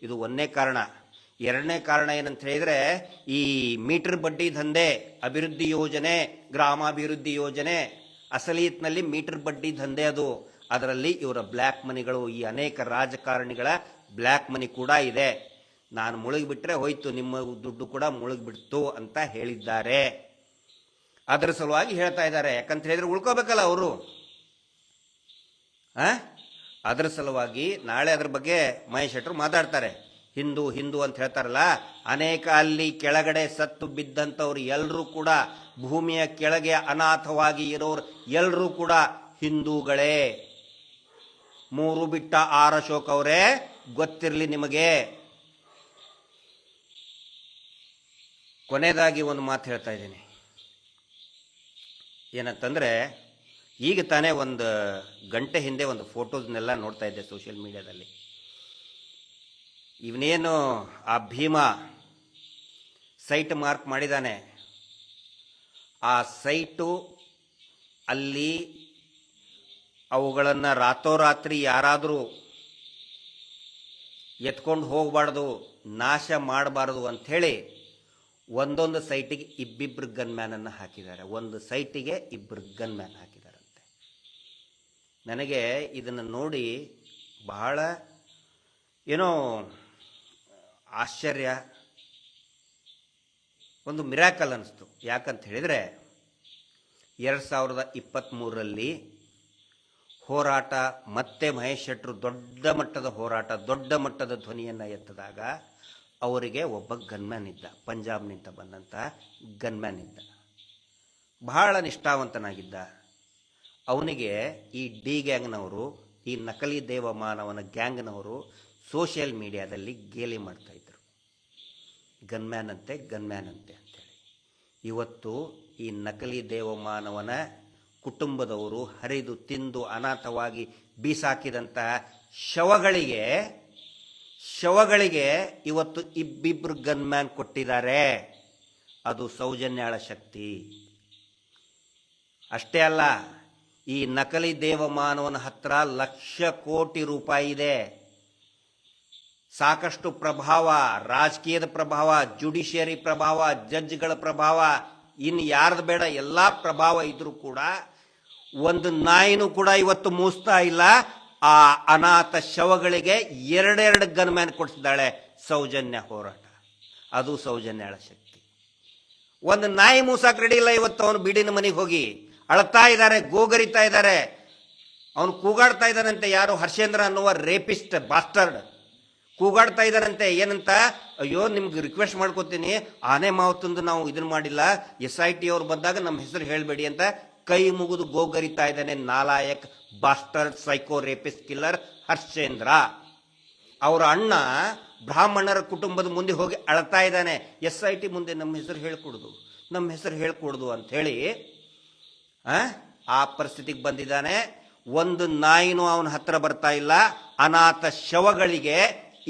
ಇದು ಒಂದನೇ ಕಾರಣ. ಎರಡನೇ ಕಾರಣ ಏನಂತ ಹೇಳಿದ್ರೆ, ಈ ಮೀಟರ್ ಬಡ್ಡಿ ದಂಧೆ, ಅಭಿವೃದ್ಧಿ ಯೋಜನೆ, ಗ್ರಾಮಾಭಿವೃದ್ಧಿ ಯೋಜನೆ, ಅಸಲಿಯತ್ನಲ್ಲಿ ಮೀಟರ್ ಬಡ್ಡಿ ದಂಧೆ ಅದು. ಅದರಲ್ಲಿ ಇವರ ಬ್ಲ್ಯಾಕ್ ಮನಿಗಳು, ಈ ಅನೇಕ ರಾಜಕಾರಣಿಗಳ ಬ್ಲ್ಯಾಕ್ ಮನಿ ಕೂಡ ಇದೆ. ನಾನು ಮುಳುಗಿಬಿಟ್ರೆ ಹೋಯ್ತು, ನಿಮ್ಮ ದುಡ್ಡು ಕೂಡ ಮುಳುಗಿಬಿಡ್ತು ಅಂತ ಹೇಳಿದ್ದಾರೆ. ಅದರ ಸಲುವಾಗಿ ಹೇಳ್ತಾ ಇದ್ದಾರೆ. ಯಾಕಂತ ಹೇಳಿದ್ರೆ ಉಳ್ಕೋಬೇಕಲ್ಲ ಅವರು. ಅದರ ಸಲುವಾಗಿ ನಾಳೆ ಅದ್ರ ಬಗ್ಗೆ ಮಹೇಶ್ ಶೆಟ್ಟರು ಮಾತಾಡ್ತಾರೆ. ಹಿಂದೂ ಹಿಂದೂ ಅಂತ ಹೇಳ್ತಾರಲ್ಲ, ಅನೇಕ ಅಲ್ಲಿ ಕೆಳಗಡೆ ಸತ್ತು ಬಿದ್ದಂಥವ್ರು ಎಲ್ಲರೂ ಕೂಡ, ಭೂಮಿಯ ಕೆಳಗೆ ಅನಾಥವಾಗಿ ಇರೋರು ಎಲ್ಲರೂ ಕೂಡ ಹಿಂದೂಗಳೇ. 3 ಬಿಟ್ಟ ಆರ್ ಅಶೋಕ್ ಅವರೇ, ಗೊತ್ತಿರಲಿ ನಿಮಗೆ. ಕೊನೆಯದಾಗಿ ಒಂದು ಮಾತು ಹೇಳ್ತಾ ಇದ್ದೀನಿ. ಏನಂತಂದ್ರೆ, ಈಗ ತಾನೇ 1 ಗಂಟೆ ಹಿಂದೆ ಒಂದು ಫೋಟೋಸ್ನೆಲ್ಲ ನೋಡ್ತಾ ಇದ್ದೆ ಸೋಷಿಯಲ್ ಮೀಡಿಯಾದಲ್ಲಿ. ಇವನೇನು ಆ ಭೀಮಾ ಸೈಟ್ ಮಾರ್ಕ್ ಮಾಡಿದಾನೆ, ಆ ಸೈಟು ಅಲ್ಲಿ ಅವುಗಳನ್ನು ರಾತ್ರೋರಾತ್ರಿ ಯಾರಾದರೂ ಎತ್ಕೊಂಡು ಹೋಗಬಾರ್ದು, ನಾಶ ಮಾಡಬಾರ್ದು ಅಂಥೇಳಿ ಒಂದೊಂದು ಸೈಟಿಗೆ ಇಬ್ಬಿಬ್ರು ಗನ್ಮ್ಯಾನನ್ನು ಹಾಕಿದ್ದಾರೆ. ಒಂದು ಸೈಟಿಗೆ 2 ಗನ್ಮ್ಯಾನ್ ಹಾಕಿದಾರಂತೆ. ನನಗೆ ಇದನ್ನು ನೋಡಿ ಬಹಳ ಏನೋ ಆಶ್ಚರ್ಯ, ಒಂದು ಮಿರಾಕಲ್ ಅನಿಸ್ತು. ಯಾಕಂತ ಹೇಳಿದರೆ, 2023ರಲ್ಲಿ ಹೋರಾಟ ಮತ್ತೆ ಮಹೇಶ್ ಶೆಟ್ಟರು ದೊಡ್ಡ ಮಟ್ಟದ ಹೋರಾಟ, ದೊಡ್ಡ ಮಟ್ಟದ ಧ್ವನಿಯನ್ನು ಎತ್ತಿದಾಗ ಅವರಿಗೆ ಒಬ್ಬ ಗನ್ಮ್ಯಾನ್ ಇದ್ದ, ಪಂಜಾಬ್ನಿಂದ ಬಂದಂಥ ಗನ್ಮ್ಯಾನ್ ಇದ್ದ, ಬಹಳ ನಿಷ್ಠಾವಂತನಾಗಿದ್ದ. ಅವನಿಗೆ ಈ ಡಿ ಗ್ಯಾಂಗ್ನವರು, ಈ ನಕಲಿ ದೇವಮಾನವನ ಗ್ಯಾಂಗ್ನವರು ಸೋಷಿಯಲ್ ಮೀಡಿಯಾದಲ್ಲಿ ಗೇಲಿ ಮಾಡ್ತಾಯಿದ್ರು, ಗನ್ಮ್ಯಾನ್ ಅಂತೆ ಅಂತೇಳಿ. ಇವತ್ತು ಈ ನಕಲಿ ದೇವಮಾನವನ ಕುಟುಂಬದವರು ಹರಿದು ತಿಂದು ಅನಾಥವಾಗಿ ಬೀಸಾಕಿದಂತಹ ಶವಗಳಿಗೆ ಇವತ್ತು ಇಬ್ಬಿಬ್ರು ಗನ್ಮ್ಯಾನ್ ಕೊಟ್ಟಿದ್ದಾರೆ. ಅದು ಸೌಜನ್ಯಾಳ ಶಕ್ತಿ. ಅಷ್ಟೇ ಅಲ್ಲ, ಈ ನಕಲಿ ದೇವಮಾನವನ ಹತ್ರ ಲಕ್ಷ ಕೋಟಿ ರೂಪಾಯಿ ಇದೆ. ಸಾಕಷ್ಟು ಪ್ರಭಾವ, ರಾಜಕೀಯದ ಪ್ರಭಾವ, ಜುಡಿಷಿಯರಿ ಪ್ರಭಾವ, ಜಡ್ಜ್ಗಳ ಪ್ರಭಾವ, ಇನ್ನು ಯಾರ್ದು ಬೇಡ, ಎಲ್ಲ ಪ್ರಭಾವ ಇದ್ರೂ ಕೂಡ ಒಂದು ನಾಯಿನೂ ಕೂಡ ಇವತ್ತು ಮೂಸ್ತಾ ಇಲ್ಲ. ಆ ಅನಾಥ ಶವಗಳಿಗೆ 2 ಗನ್ಮ್ಯಾನ್ ಕೊಡಿಸಿದ್ದಾಳೆ ಸೌಜನ್ಯ ಹೋರಾಟ. ಅದು ಸೌಜನ್ಯಾಳ ಶಕ್ತಿ. ಒಂದು ನಾಯಿ ಮೂಸಾಕ್ ರೆಡಿ ಇಲ್ಲ ಇವತ್ತು. ಅವನು ಬೀಡಿನ ಮನೆಗೆ ಹೋಗಿ ಅಳ್ತಾ ಇದ್ದಾರೆ, ಗೋಗರಿತಾ ಇದ್ದಾರೆ, ಅವನು ಕೂಗಾಡ್ತಾ ಇದ್ದಾನಂತೆ. ಯಾರು? ಹರ್ಷೇಂದ್ರ ಅನ್ನುವ ರೇಪಿಸ್ಟ್ ಬಾಸ್ಟರ್ಡ್ ಕೂಗಾಡ್ತಾ ಇದ್ದಾರಂತೆ. ಏನಂತ? ಅಯ್ಯೋ, ನಿಮ್ಗೆ ರಿಕ್ವೆಸ್ಟ್ ಮಾಡ್ಕೋತೀನಿ, ಆನೆ ಮಾವು ತಂದು ನಾವು ಇದನ್ನ ಮಾಡಿಲ್ಲ, SIT ಅವ್ರು ಬಂದಾಗ ನಮ್ಮ ಹೆಸರು ಹೇಳಬೇಡಿ ಅಂತ ಕೈ ಮುಗಿದು ಗೋಗರಿತಾ ಇದ್ದಾನೆ ನಾಲಾಯಕ್ bastard psycho rapist killer Harshendra. ಅವರ ಅಣ್ಣ ಬ್ರಾಹ್ಮಣರ ಕುಟುಂಬದ ಮುಂದೆ ಹೋಗಿ ಅಳ್ತಾ ಇದ್ದಾನೆ, SIT ಮುಂದೆ ನಮ್ಮ ಹೆಸರು ಹೇಳ್ಕೊಡುದು ಅಂತ ಹೇಳಿ ಆ ಪರಿಸ್ಥಿತಿಗೆ ಬಂದಿದ್ದಾನೆ. ಒಂದು ನಾಯಿನೂ ಅವನ ಹತ್ರ ಬರ್ತಾ ಇಲ್ಲ. ಅನಾಥ ಶವಗಳಿಗೆ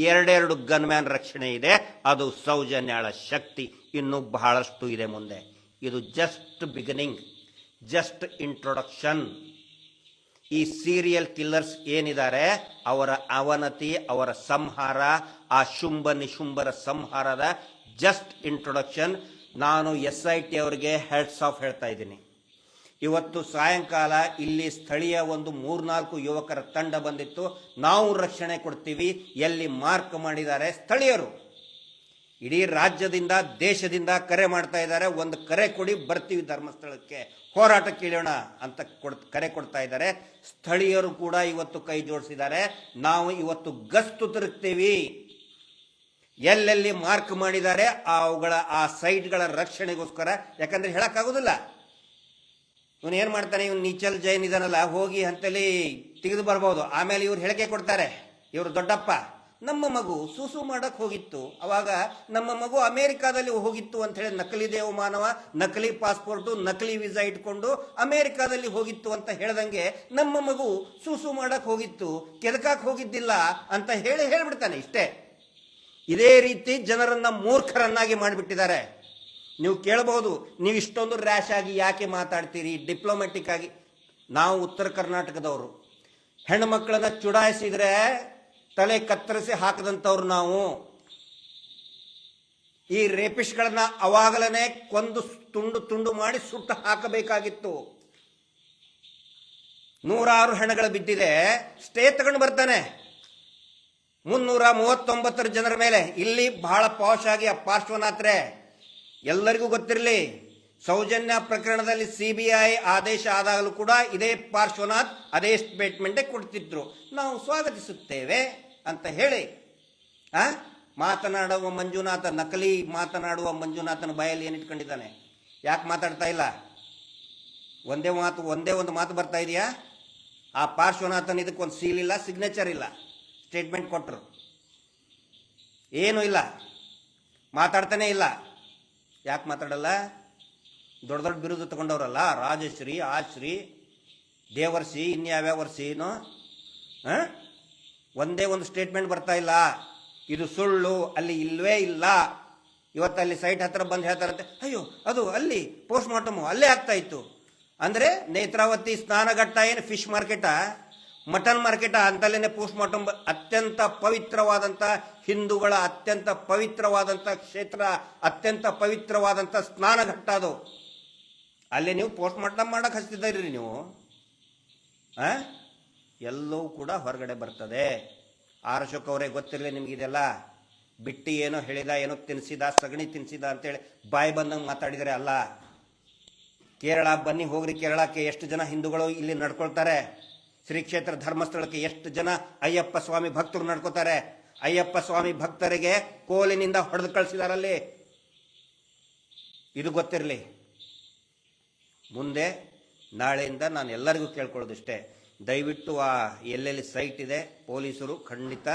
ಎರಡೆರಡು ಗನ್ಮ್ಯಾನ್ ರಕ್ಷಣೆ ಇದೆ. ಅದು ಸೌಜನ್ಯಾಳ ಶಕ್ತಿ. ಇನ್ನೂ ಬಹಳಷ್ಟು ಇದೆ ಮುಂದೆ. ಇದು ಜಸ್ಟ್ ಬಿಗಿನಿಂಗ್, ಜಸ್ಟ್ ಇಂಟ್ರೊಡಕ್ಷನ್. ಈ ಸೀರಿಯಲ್ ಕಿಲ್ಲರ್ಸ್ ಏನಿದ್ದಾರೆ ಅವರ ಅವನತಿ, ಅವರ ಸಂಹಾರ, ಆ ಶುಂಭ ನಿಶುಂಭರ ಸಂಹಾರದ ಜಸ್ಟ್ ಇಂಟ್ರೊಡಕ್ಷನ್. ನಾನು SIT ಅವರಿಗೆ ಹೆಡ್ಸ್ ಆಫ್ ಹೇಳ್ತಾ ಇದ್ದೀನಿ. ಇವತ್ತು ಸಾಯಂಕಾಲ ಇಲ್ಲಿ ಸ್ಥಳೀಯ ಒಂದು 3-4 ಯುವಕರ ತಂಡ ಬಂದಿತ್ತು. ನಾವು ರಕ್ಷಣೆ ಕೊಡ್ತೀವಿ. ಎಲ್ಲಿ ಮಾರ್ಕ್ ಮಾಡಿದ್ದಾರೆ ಸ್ಥಳೀಯರು ಇಡೀ ರಾಜ್ಯದಿಂದ ದೇಶದಿಂದ ಕರೆ ಮಾಡ್ತಾ ಇದ್ದಾರೆ. ಒಂದು ಕರೆ ಕೊಡಿ, ಬರ್ತೀವಿ ಧರ್ಮಸ್ಥಳಕ್ಕೆ, ಹೋರಾಟಕ್ಕೆ ಇಳಿಯೋಣ ಅಂತ ಕರೆ ಕೊಡ್ತಾ ಇದ್ದಾರೆ. ಸ್ಥಳೀಯರು ಕೂಡ ಇವತ್ತು ಕೈ ಜೋಡಿಸಿದ್ದಾರೆ. ನಾವು ಇವತ್ತು ಗಸ್ತು ತಿರುಗ್ತೀವಿ. ಎಲ್ಲೆಲ್ಲಿ ಮಾರ್ಕ್ ಮಾಡಿದ್ದಾರೆ ಅವುಗಳ ಆ ಸೈಟ್ಗಳ ರಕ್ಷಣೆಗೋಸ್ಕರ. ಯಾಕಂದ್ರೆ ಹೇಳಕ್ಕಾಗೋದಿಲ್ಲ. ಇವನು ಏನ್ ಮಾಡ್ತಾನೆ, ಇವನು ನೀಚಲ್ ಜೈನ್ ಇದನ್ನಲ್ಲ, ಹೋಗಿ ಅಂತಲ್ಲಿ ತೆಗೆದು ಬರ್ಬೋದು. ಆಮೇಲೆ ಇವ್ರು ಹೇಳಿಕೆ ಕೊಡ್ತಾರೆ, ಇವರು ದೊಡ್ಡಪ್ಪ, ನಮ್ಮ ಮಗು ಸೂಸು ಮಾಡಕ್ ಹೋಗಿತ್ತು, ಅವಾಗ ನಮ್ಮ ಮಗು ಅಮೆರಿಕಾದಲ್ಲಿ ಹೋಗಿತ್ತು ಅಂತ ಹೇಳಿ ನಕಲಿ ದೇವಮಾನವ, ನಕಲಿ ಪಾಸ್ಪೋರ್ಟು, ನಕಲಿ ವೀಸಾ ಇಟ್ಕೊಂಡು ಅಮೆರಿಕಾದಲ್ಲಿ ಹೋಗಿತ್ತು ಅಂತ ಹೇಳ್ದಂಗೆ ನಮ್ಮ ಮಗು ಸೂಸು ಮಾಡಕ್ ಹೋಗಿತ್ತು, ಕೆದಕಾಕ್ ಹೋಗಿದ್ದಿಲ್ಲ ಅಂತ ಹೇಳ್ಬಿಡ್ತಾನೆ. ಇಷ್ಟೇ. ಇದೇ ರೀತಿ ಜನರನ್ನ ಮೂರ್ಖರನ್ನಾಗಿ ಮಾಡಿಬಿಟ್ಟಿದ್ದಾರೆ. ನೀವು ಕೇಳಬಹುದು, ನೀವು ಇಷ್ಟೊಂದು ರ್ಯಾಶ್ ಆಗಿ ಯಾಕೆ ಮಾತಾಡ್ತೀರಿ, ಡಿಪ್ಲೊಮ್ಯಾಟಿಕ್ ಆಗಿ. ನಾವು ಉತ್ತರ ಕರ್ನಾಟಕದವರು, ಹೆಣ್ಣು ಮಕ್ಕಳನ್ನ ಚುಡಾಯಿಸಿದ್ರೆ ತಲೆ ಕತ್ತರಿಸಿ ಹಾಕದಂತವ್ರು ನಾವು. ಈ ರೇಪಿಸ್ಟ್ಗಳನ್ನ ಅವಾಗಲೇ ಕೊಂದು ತುಂಡು ತುಂಡು ಮಾಡಿ ಸುಟ್ಟು ಹಾಕಬೇಕಾಗಿತ್ತು. 100 ಹೆಣಗಳು ಬಿದ್ದಿದೆ. ಸ್ಟೇ ತಗೊಂಡು ಬರ್ತಾನೆ 339 ಜನರ ಮೇಲೆ. ಇಲ್ಲಿ ಬಹಳ ಪಾಶ್ ಆಗಿ ಆ ಪಾರ್ಶ್ವನಾಥ್ರೆ ಎಲ್ಲರಿಗೂ ಗೊತ್ತಿರಲಿ, ಸೌಜನ್ಯ ಪ್ರಕರಣದಲ್ಲಿ CBI ಆದೇಶ ಆದಾಗಲೂ ಕೂಡ ಇದೇ ಪಾರ್ಶ್ವನಾಥ್ ಅದೇ ಸ್ಟೇಟ್ಮೆಂಟ್ ಕೊಡ್ತಿದ್ರು, ನಾವು ಸ್ವಾಗತಿಸುತ್ತೇವೆ ಅಂತ ಹೇಳಿ. ಮಾತನಾಡುವ ಮಂಜುನಾಥ, ನಕಲಿ ಮಾತನಾಡುವ ಮಂಜುನಾಥನ ಬಾಯಲ್ಲಿ ಏನಿಟ್ಕೊಂಡಿದ್ದಾನೆ? ಯಾಕೆ ಮಾತಾಡ್ತಾ ಇಲ್ಲ? ಒಂದೇ ಒಂದು ಮಾತು ಬರ್ತಾ ಇದೆಯಾ? ಆ ಪಾರ್ಶ್ವನಾಥನ್ ಇದಕ್ಕೊಂದು ಸೀಲ್ ಇಲ್ಲ, ಸಿಗ್ನೇಚರ್ ಇಲ್ಲ, ಸ್ಟೇಟ್ಮೆಂಟ್ ಕೊಟ್ಟರು, ಏನೂ ಇಲ್ಲ, ಮಾತಾಡ್ತಾನೆ ಇಲ್ಲ. ಯಾಕೆ ಮಾತಾಡಲ್ಲ? ದೊಡ್ಡ ದೊಡ್ಡ ಬಿರುದು ತಗೊಂಡವ್ರಲ್ಲ, ರಾಜಶ್ರೀ, ಆಶ್ರೀ, ದೇವರ್ಷಿ, ಇನ್ಯಾವ್ಯಾವ ವರ್ಷಿನೋ. ಒಂದೇ ಒಂದು ಸ್ಟೇಟ್ಮೆಂಟ್ ಬರ್ತಾ ಇಲ್ಲ. ಇದು ಸುಳ್ಳು, ಅಲ್ಲಿ ಇಲ್ವೇ ಇಲ್ಲ. ಇವತ್ತು ಅಲ್ಲಿ ಸೈಟ್ ಹತ್ರ ಬಂದು ಹೇಳ್ತಾರಂತೆ, ಅಯ್ಯೋ ಅದು ಅಲ್ಲಿ ಪೋಸ್ಟ್ ಮಾರ್ಟಮ್ ಅಲ್ಲೇ ಆಗ್ತಾ ಇತ್ತು. ಅಂದ್ರೆ ನೇತ್ರಾವತಿ ಸ್ನಾನಘಟ್ಟ ಏನು ಫಿಶ್ ಮಾರ್ಕೆಟಾ, ಮಟನ್ ಮಾರ್ಕೆಟಾ ಅಂತಲ್ಲೇನೆ ಪೋಸ್ಟ್ ಮಾರ್ಟಮ್. ಅತ್ಯಂತ ಪವಿತ್ರವಾದಂಥ ಹಿಂದೂಗಳ ಅತ್ಯಂತ ಪವಿತ್ರವಾದಂಥ ಕ್ಷೇತ್ರ, ಅತ್ಯಂತ ಪವಿತ್ರವಾದಂಥ ಸ್ನಾನಘಟ್ಟ ಅದು. ಅಲ್ಲಿ ನೀವು ಪೋಸ್ಟ್ ಮಾರ್ಟಮ್ ಮಾಡಕ್ ಹಚ್ತಿದ್ದೀರಿ ನೀವು. ಎಲ್ಲವೂ ಕೂಡ ಹೊರಗಡೆ ಬರ್ತದೆ. ಆರ್ ಅಶೋಕ್ ಅವರೇ ಗೊತ್ತಿರಲಿ ನಿಮ್ಗಿದೆಲ್ಲ. ಬಿಟ್ಟಿ ಏನೋ ಹೇಳಿದ, ಏನೋ ತಿನ್ಸಿದ, ಸಗಣಿ ತಿನ್ಸಿದ ಅಂತೇಳಿ ಬಾಯಿ ಬಂದಂಗೆ ಮಾತಾಡಿದರೆ ಅಲ್ಲ. ಕೇರಳ ಬನ್ನಿ, ಹೋಗ್ರಿ ಕೇರಳಕ್ಕೆ. ಎಷ್ಟು ಜನ ಹಿಂದೂಗಳು ಇಲ್ಲಿ ನಡ್ಕೊಳ್ತಾರೆ. ಶ್ರೀ ಕ್ಷೇತ್ರ ಧರ್ಮಸ್ಥಳಕ್ಕೆ ಎಷ್ಟು ಜನ ಅಯ್ಯಪ್ಪ ಸ್ವಾಮಿ ಭಕ್ತರು ನಡ್ಕೋತಾರೆ. ಅಯ್ಯಪ್ಪ ಸ್ವಾಮಿ ಭಕ್ತರಿಗೆ ಕೋಲಿನಿಂದ ಹೊಡೆದು ಕಳಿಸಿದಾರಲ್ಲಿ. ಇದು ಗೊತ್ತಿರಲಿ. ಮುಂದೆ ನಾಳೆಯಿಂದ ನಾನು ಎಲ್ಲರಿಗೂ ಕೇಳ್ಕೊಳ್ಳೋದಿಷ್ಟೇ, ದಯವಿಟ್ಟು ಆ ಎಲ್ಲೆಲ್ಲಿ ಸೈಟ್ ಇದೆ ಪೊಲೀಸರು ಖಂಡಿತ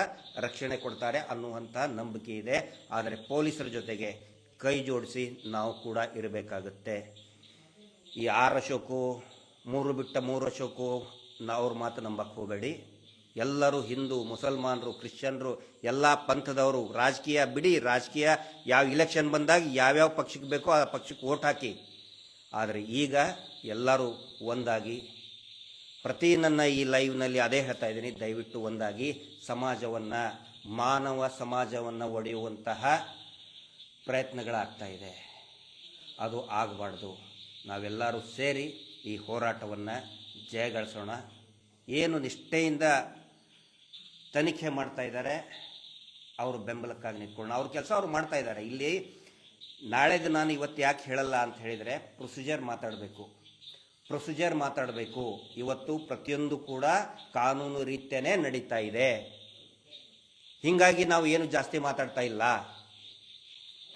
ರಕ್ಷಣೆ ಕೊಡ್ತಾರೆ ಅನ್ನುವಂಥ ನಂಬಿಕೆ ಇದೆ. ಆದರೆ ಪೊಲೀಸರ ಜೊತೆಗೆ ಕೈ ಜೋಡಿಸಿ ನಾವು ಕೂಡ ಇರಬೇಕಾಗುತ್ತೆ. ಈ ಆರ್ ಅಶೋಕು, 3 ಬಿಟ್ಟ 3 ಅಶೋಕು ಅವ್ರ ಮಾತು ನಂಬಕ್ಕೆ ಹೋಗಬೇಡಿ. ಎಲ್ಲರೂ ಹಿಂದೂ, ಮುಸಲ್ಮಾನರು, ಕ್ರಿಶ್ಚಿಯನ್ರು, ಎಲ್ಲ ಪಂಥದವರು, ರಾಜಕೀಯ ಬಿಡಿ. ರಾಜಕೀಯ ಯಾವ ಇಲೆಕ್ಷನ್ ಬಂದಾಗ ಯಾವ್ಯಾವ ಪಕ್ಷಕ್ಕೆ ಬೇಕೋ ಆ ಪಕ್ಷಕ್ಕೆ ವೋಟ್ ಹಾಕಿ. ಆದರೆ ಈಗ ಎಲ್ಲರೂ ಒಂದಾಗಿ, ಪ್ರತಿ ನನ್ನ ಈ ಲೈವ್ನಲ್ಲಿ ಅದೇ ಹೇಳ್ತಾ ಇದ್ದೀನಿ, ದಯವಿಟ್ಟು ಒಂದಾಗಿ ಸಮಾಜವನ್ನು, ಮಾನವ ಸಮಾಜವನ್ನು ಒಡೆಯುವಂತಹ ಪ್ರಯತ್ನಗಳಾಗ್ತಾ ಇದೆ. ಅದು ಆಗಬಾರ್ದು. ನಾವೆಲ್ಲರೂ ಸೇರಿ ಈ ಹೋರಾಟವನ್ನು ಜಯಗಳಿಸೋಣ. ಏನು ನಿಷ್ಠೆಯಿಂದ ತನಿಖೆ ಮಾಡ್ತಾ ಇದ್ದಾರೆ ಅವರು ಬೆಂಬಲಕ್ಕಾಗಿ ನಿಂತ್ಕೊಳ್ಳೋಣ. ಅವ್ರ ಕೆಲಸ ಅವ್ರು ಮಾಡ್ತಾ ಇದ್ದಾರೆ. ಇಲ್ಲಿ ನಾಳೆದು ನಾನು ಇವತ್ತು ಯಾಕೆ ಹೇಳಲ್ಲ ಅಂತ ಹೇಳಿದರೆ, ಪ್ರೊಸೀಜರ್ ಮಾತಾಡಬೇಕು. ಇವತ್ತು ಪ್ರತಿಯೊಂದು ಕೂಡ ಕಾನೂನು ರೀತಿಯೇ ನಡೀತಾ ಇದೆ. ಹೀಗಾಗಿ ನಾವು ಏನು ಜಾಸ್ತಿ ಮಾತಾಡ್ತಾ ಇಲ್ಲ.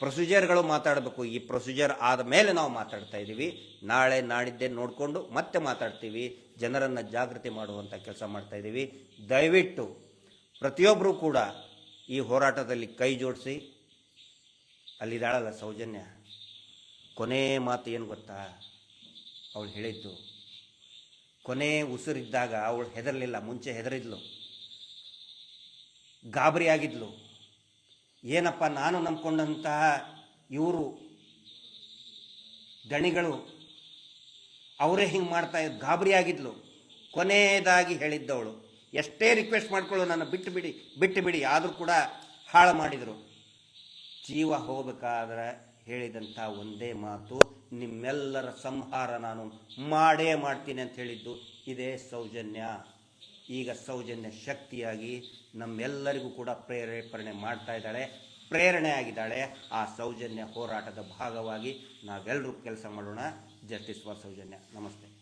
ಪ್ರೊಸೀಜರ್ಗಳು ಮಾತಾಡಬೇಕು. ಈ ಪ್ರೊಸೀಜರ್ ಆದ ಮೇಲೆ ನಾವು ಮಾತಾಡ್ತಾ ಇದ್ದೀವಿ. ನಾಳೆ ನಾಡಿದ್ದೇ ನೋಡಿಕೊಂಡು ಮತ್ತೆ ಮಾತಾಡ್ತೀವಿ. ಜನರನ್ನು ಜಾಗೃತಿ ಮಾಡುವಂಥ ಕೆಲಸ ಮಾಡ್ತಾ ಇದ್ದೀವಿ. ದಯವಿಟ್ಟು ಪ್ರತಿಯೊಬ್ಬರೂ ಕೂಡ ಈ ಹೋರಾಟದಲ್ಲಿ ಕೈ ಜೋಡಿಸಿ. ಅಲ್ಲಿದ್ದಾಳಲ್ಲ ಸೌಜನ್ಯ, ಕೊನೆ ಮಾತು ಏನು ಗೊತ್ತಾ? ಅವಳು ಹೇಳಿದ್ದು, ಕೊನೆ ಉಸಿರಿದ್ದಾಗ ಅವಳು ಹೆದರಲಿಲ್ಲ. ಮುಂಚೆ ಹೆದರಿದ್ಲು. ಗಾಬರಿಯಾಗಿದ್ಲು. ಏನಪ್ಪ ನಾನು ನಂಬ್ಕೊಂಡಂತಹ ಇವರು ದಣಿಗಳು ಅವರೇ ಹಿಂಗೆ ಮಾಡ್ತಾ ಇದ್ದು ಗಾಬರಿಯಾಗಿದ್ಲು. ಕೊನೆಯದಾಗಿ ಹೇಳಿದ್ದವಳು, ಎಷ್ಟೇ ರಿಕ್ವೆಸ್ಟ್ ಮಾಡ್ಕೊಳ್ಳೋ ನನ್ನ ಬಿಟ್ಟು ಬಿಡಿ ಆದರೂ ಕೂಡ ಹಾಳು ಮಾಡಿದರು. ಜೀವ ಹೋಗಬೇಕಾದ್ರೆ ಹೇಳಿದಂಥ ಒಂದೇ ಮಾತು, ನಿಮ್ಮೆಲ್ಲರ ಸಂಹಾರ ನಾನು ಮಾಡೇ ಮಾಡ್ತೀನಿ ಅಂತ ಹೇಳಿದ್ದು ಇದೇ ಸೌಜನ್ಯ. ಈಗ ಸೌಜನ್ಯ ಶಕ್ತಿಯಾಗಿ ನಮ್ಮೆಲ್ಲರಿಗೂ ಕೂಡ ಪ್ರೇರೇಪಣೆ ಮಾಡ್ತಾ ಇದ್ದಾಳೆ, ಪ್ರೇರಣೆ ಆಗಿದ್ದಾಳೆ. ಆ ಸೌಜನ್ಯ ಹೋರಾಟದ ಭಾಗವಾಗಿ ನಾವೆಲ್ಲರೂ ಕೆಲಸ ಮಾಡೋಣ. Justice for Sowjanya. ನಮಸ್ತೆ.